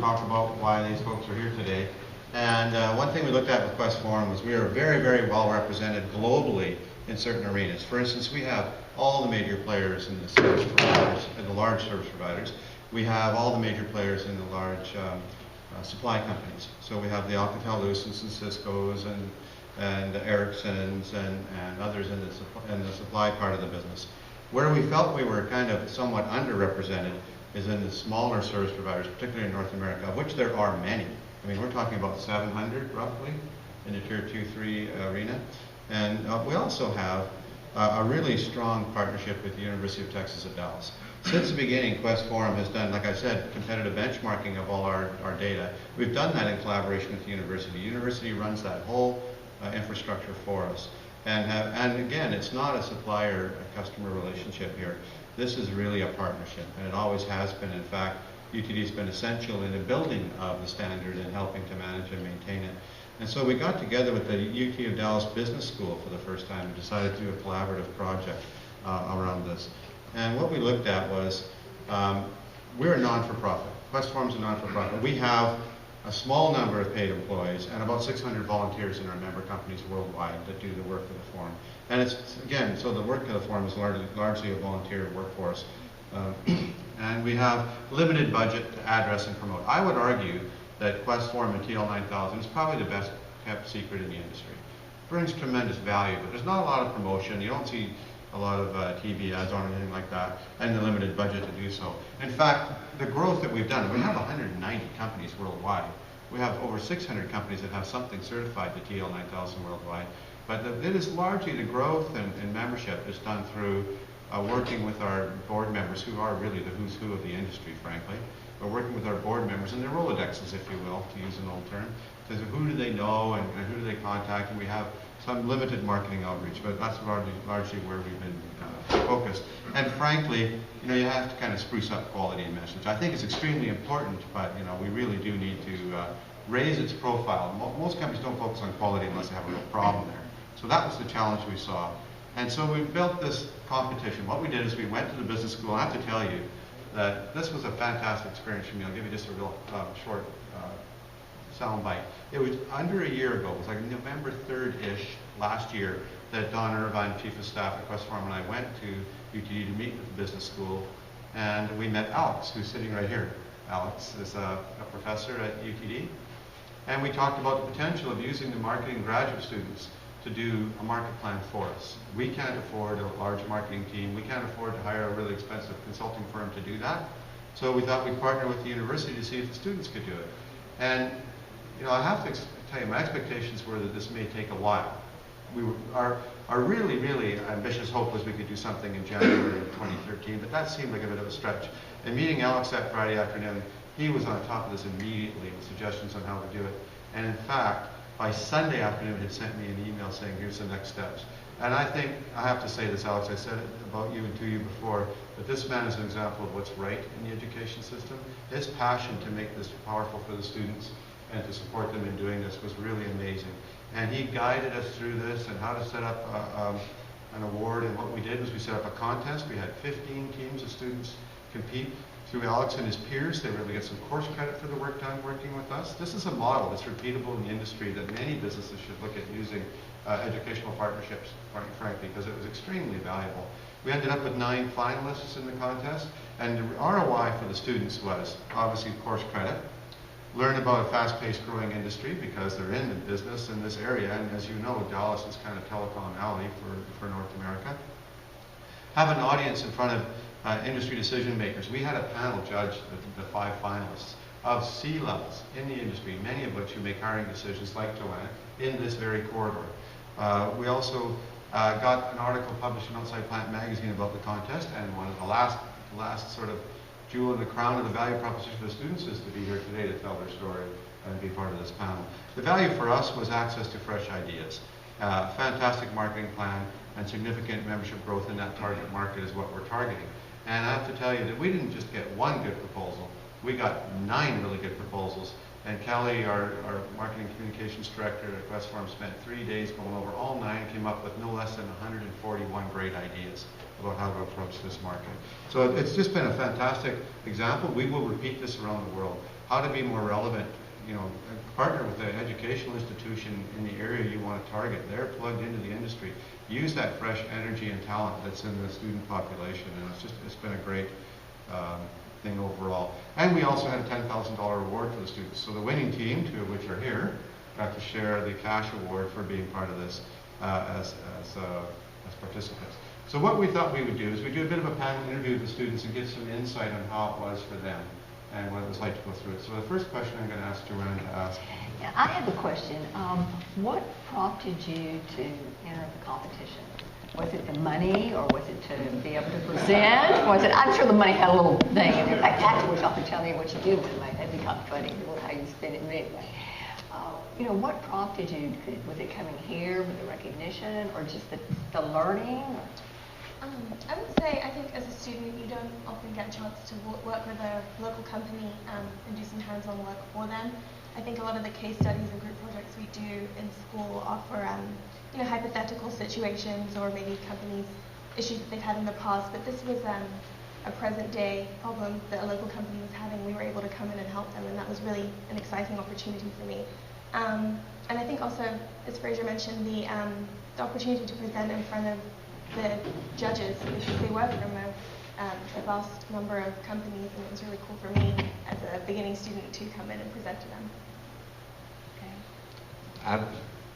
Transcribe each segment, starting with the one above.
talk about why these folks are here today. And one thing we looked at with Quest Forum was we are very, very well represented globally in certain arenas. For instance, we have all the major players in the service providers, in the large service providers. We have all the major players in the large supply companies. So we have the Alcatel-Lucents and Cisco's and Ericsson's and others in the supply part of the business. Where we felt we were kind of somewhat underrepresented is in the smaller service providers, particularly in North America, of which there are many. I mean, we're talking about 700 roughly in the Tier 2, 3 arena. And we also have a really strong partnership with the University of Texas at Dallas. Since the beginning, Quest Forum has done, like I said, competitive benchmarking of all our data. We've done that in collaboration with the university. The university runs that whole infrastructure for us. And again, it's not a supplier-customer relationship here. This is really a partnership, and it always has been. In fact, UTD has been essential in the building of the standard and helping to manage and maintain it. And so we got together with the UT of Dallas Business School for the first time and decided to do a collaborative project around this. And what we looked at was, we're a non-for-profit. Quest Forum's a non-for-profit. We have a small number of paid employees and about 600 volunteers in our member companies worldwide that do the work of the forum. And it's, again, so the work of the forum is largely a volunteer workforce. And we have limited budget to address and promote. I would argue that Quest Forum and TL9000 is probably the best kept secret in the industry. It brings tremendous value, but there's not a lot of promotion. You don't see a lot of TV ads or anything like that, and the limited budget to do so. In fact, the growth that we've done, we have 190 companies worldwide. We have over 600 companies that have something certified to TL9000 worldwide. But it is largely the growth and membership is done through working with our board members, who are really the who's who of the industry, frankly. We're working with our board members and their Rolodexes, if you will, to use an old term. So who do they know and who do they contact? And we have some limited marketing outreach, but that's largely where we've been focused. And frankly, you know, you have to kind of spruce up quality and message. I think it's extremely important, but you know, we really do need to raise its profile. Most companies don't focus on quality unless they have a real problem there. So that was the challenge we saw. And so we built this competition. What we did is we went to the business school. I have to tell you that this was a fantastic experience for me. I'll give you just a real short sound bite. It was under a year ago. It was like November 3rd-ish last year that Don Irvine, Chief of Staff at Quest Forum, and I went to UTD to meet with the business school. And we met Alex, who's sitting right here. Alex is a professor at UTD. And we talked about the potential of using the marketing graduate students to do a market plan for us. We can't afford a large marketing team. We can't afford to hire a really expensive consulting firm to do that. So we thought we'd partner with the university to see if the students could do it. And you know, I have to tell you, my expectations were that this may take a while. Our really, really ambitious hope was we could do something in January of 2013, but that seemed like a bit of a stretch. And meeting Alex that Friday afternoon, he was on top of this immediately with suggestions on how to do it. And in fact, by Sunday afternoon, he had sent me an email saying, here's the next steps. And I think, I have to say this, Alex, I said it about you and to you before, that this man is an example of what's right in the education system. His passion to make this powerful for the students and to support them in doing this was really amazing. And he guided us through this and how to set up an award. And what we did was we set up a contest. We had 15 teams of students compete. Through Alex and his peers, they were able to get some course credit for the work done working with us. This is a model that's repeatable in the industry that many businesses should look at using educational partnerships, frankly, because it was extremely valuable. We ended up with 9 finalists in the contest, and the ROI for the students was obviously course credit, learn about a fast-paced growing industry because they're in the business in this area, and as you know, Dallas is kind of telecom alley for North America. Have an audience in front of industry decision makers. We had a panel judge the 5 finalists of C-levels in the industry, many of which who make hiring decisions like Joanna in this very corridor. We also got an article published in Outside Plant magazine about the contest, and one of the last sort of jewel in the crown of the value proposition for the students is to be here today to tell their story and be part of this panel. The value for us was access to fresh ideas. Fantastic marketing plan and significant membership growth in that target market is what we're targeting. And I have to tell you that we didn't just get one good proposal, we got 9 really good proposals. And Kelly, our marketing communications director at Quest Forum, spent 3 days going over all 9, came up with no less than 141 great ideas about how to approach this market. So it's just been a fantastic example. We will repeat this around the world. how to be more relevant, partner with an educational institution in the area you want to target. They're plugged into the industry. Use that fresh energy and talent that's in the student population, and it's been a great thing overall. And we also had a $10,000 reward for the students. So the winning team, two of which are here, got to share the cash award for being part of this as participants. So what we thought we would do is we do a bit of a panel interview with the students and get some insight on how it was for them and what it was like to go through it. So the first question I'm going to ask Joanne to ask. Yeah, I have a question. What prompted you to enter the competition? Was it the money, or was it to be able to present? Was it? I'm sure the money had a little thing. And in fact, afterwards, y'all could tell me what you did with the money. That'd be kind of funny, how you spend it. But anyway, what prompted you? Was it coming here with the recognition, or just the learning? I would say, I think as a student, you don't often get a chance to work with a local company and do some hands-on work for them. I think a lot of the case studies and group projects we do in school are for hypothetical situations or maybe companies' issues that they've had in the past. But this was a present-day problem that a local company was having. We were able to come in and help them, and that was really an exciting opportunity for me. And I think also, as Fraser mentioned, the opportunity to present in front of the judges, because they were from a vast number of companies, and it was really cool for me as a beginning student to come in and present to them. Okay. I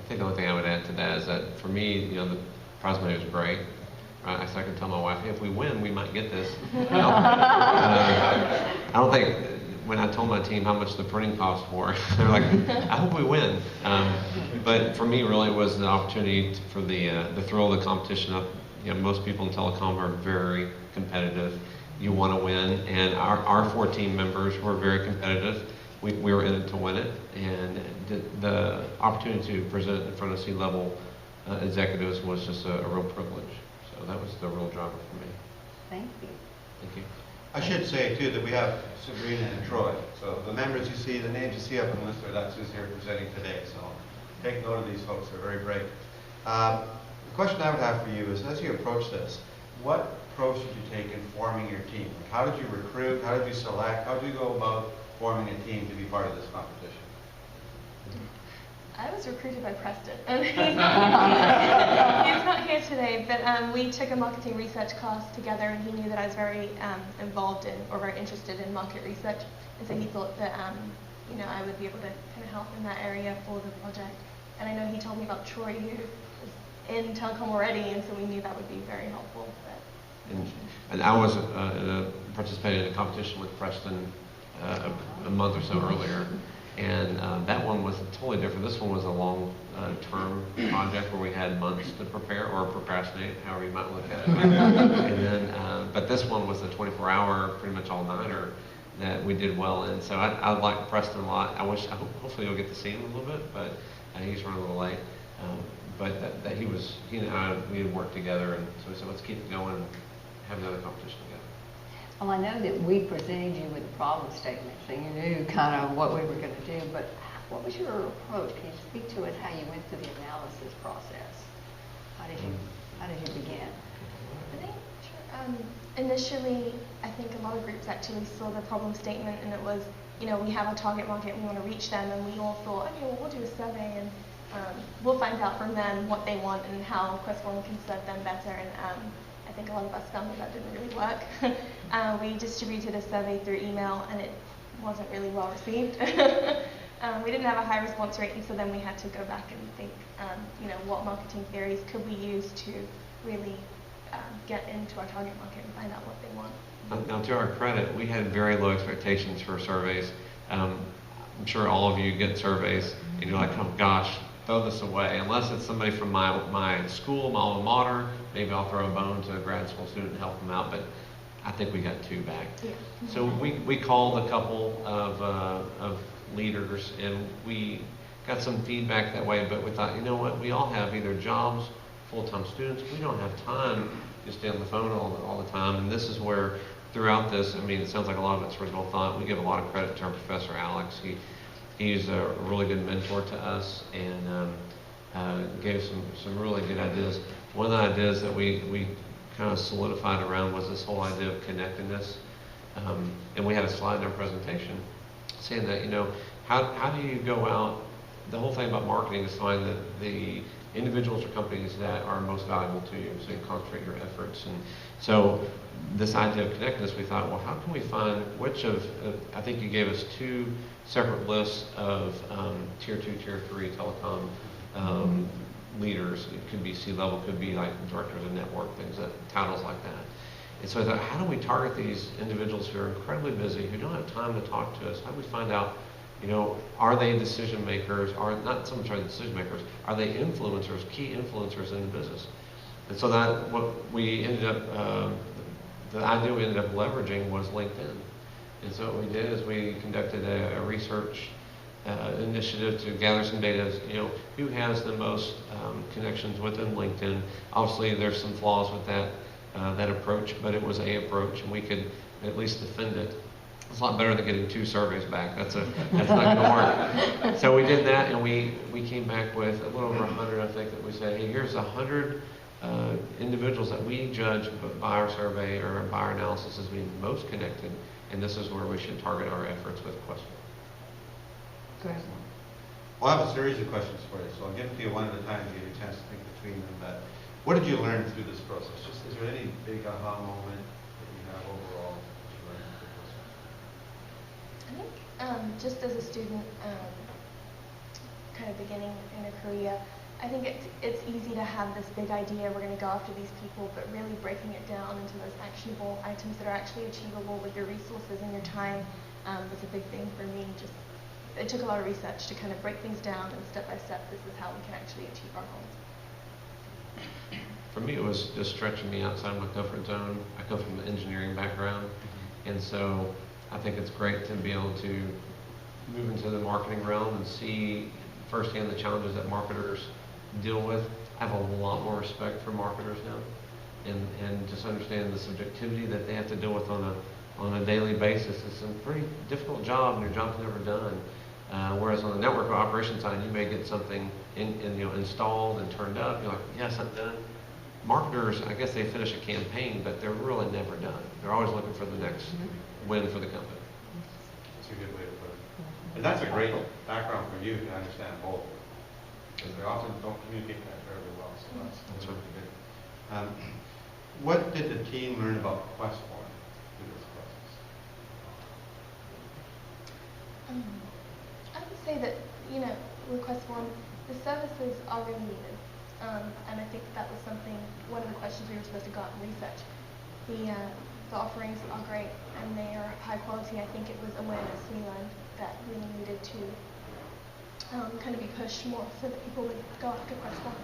think the only thing I would add to that is that for me, the prize money was great. Right? I can tell my wife, hey, if we win, we might get this. I don't think, when I told my team how much the printing cost for, they're like, I hope we win. But for me, really, it was an opportunity for the thrill of the competition. Most people in telecom are very competitive. You want to win, and our 4 team members were very competitive. We were in it to win it, and the opportunity to present in front of C-level executives was just a real privilege. So that was the real driver for me. Thank you. Thank you. I should say, too, that we have Sabrina and Troy. So the members you see, the names you see up on the list there, that's who's here presenting today. So take note of these folks. They're very bright. The question I would have for you is, as you approach this, what approach did you take in forming your team? How did you recruit? How did you select? How did you go about forming a team to be part of this competition? I was recruited by Preston. He's not here today, but we took a marketing research class together, and he knew that I was very involved in, or very interested in market research, and so he thought that I would be able to kind of help in that area for the project. And I know he told me about Troy, who was in telecom already, and so we knew that would be very helpful. And I was participating in a competition with Preston a month or so earlier. And that one was totally different. This one was a long-term project where we had months to prepare or procrastinate, however you might look at it. And then, but this one was a 24-hour, pretty much all-nighter that we did well in. So I like Preston a lot. Hopefully you'll get to see him a little bit, but he's running a little late. But he and I, we had worked together, and so we said, let's keep it going and have another competition together. Well, I know that we presented you with a problem statement, so you knew kind of what we were going to do, but what was your approach? Can you speak to us how you went through the analysis process? How did you begin? I think, initially, I think a lot of groups actually saw the problem statement, and it was, we have a target market, we want to reach them, and we all thought, okay, well, we'll do a survey, and we'll find out from them what they want and how Questform can serve them better. And I think a lot of us found that didn't really work. We distributed a survey through email, and it wasn't really well received. We didn't have a high response rate, and so then we had to go back and think, what marketing theories could we use to really get into our target market and find out what they want. Now, to our credit, we had very low expectations for surveys. I'm sure all of you get surveys, and you're like, oh gosh, throw this away. Unless it's somebody from my school, my alma mater, maybe I'll throw a bone to a grad school student and help them out, but I think we got 2 back. Yeah. So we called a couple of leaders, and we got some feedback that way, but we thought, you know what, we all have either jobs, full-time students, we don't have time to stay on the phone all the time, and this is where throughout this, it sounds like a lot of it's original thought. We give a lot of credit to our professor, Alex. He's a really good mentor to us, and gave some really good ideas. One of the ideas that we kind of solidified around was this whole idea of connectedness. And we had a slide in our presentation saying that, how do you go out? The whole thing about marketing is find the individuals or companies that are most valuable to you, so you concentrate your efforts. And so this idea of connectedness, we thought, well, how can we find which of, I think you gave us 2 separate lists of tier 2, tier 3 telecom leaders. It could be C-level, could be like directors of network, titles like that. And so I thought, how do we target these individuals who are incredibly busy, who don't have time to talk to us? How do we find out, are they decision makers, or not so much are they decision makers, are they influencers, key influencers in the business? And so that what we ended up, the idea we ended up leveraging was LinkedIn. And so what we did is we conducted a research initiative to gather some data, who has the most connections within LinkedIn. Obviously there's some flaws with that approach, but it was a approach and we could at least defend it. It's a lot better than getting 2 surveys back. That's not going to work. So we did that, and we came back with a little over 100. I think that we said, hey, here's 100 individuals that we judge by our survey or by our analysis as being most connected, and this is where we should target our efforts with questions. Go ahead. Well, I have a series of questions for you, so I'll give it to you one at a time to give you a chance to think between them. But what did you learn through this process? Is there any big aha moment that you have overall that you learned through the process? I think just as a student, kind of beginning in a career, I think it's easy to have this big idea, we're going to go after these people, but really breaking it down into those actionable items that are actually achievable with your resources and your time was a big thing for me. It took a lot of research to kind of break things down and step by step, this is how we can actually achieve our goals. For me, it was just stretching me outside my comfort zone. I come from an engineering background, and so I think it's great to be able to move into the marketing realm and see firsthand the challenges that marketers deal with. I have a lot more respect for marketers now, and just understanding the subjectivity that they have to deal with on a daily basis. It's a pretty difficult job, and your job's never done. Whereas on the network operations side, you may get something installed and turned up. You're like, yes, I'm done. Marketers, I guess they finish a campaign, but they're really never done. They're always looking for the next win for the company. That's a good way to put it. And that's a great background for you to understand both, because they often don't communicate that very well. So that's really good. What did the team learn about Quest Form through this process? I would say that, with Quest Form, the services are really needed. And I think that was one of the questions we were supposed to go out and research. The offerings are great and they are high quality. I think it was awareness we learned that really needed to kind of be pushed more so that people would go after Quest Form.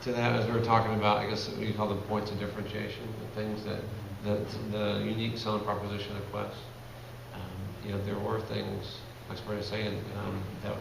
To that, as we were talking about, I guess we call them points of differentiation, the things that the unique selling proposition of Quest. There were things, like Sabrina was saying, that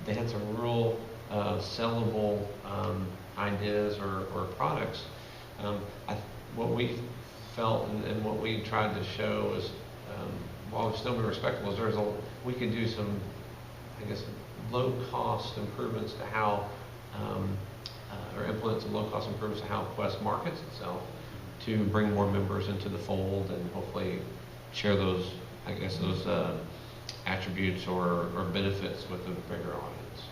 they had some real sellable ideas or products. What we felt and what we tried to show is, while still be respectable, is we could do some, low-cost improvements to how, or implement some low-cost improvements to how Quest markets itself to bring more members into the fold and hopefully share those attributes or benefits with a bigger audience.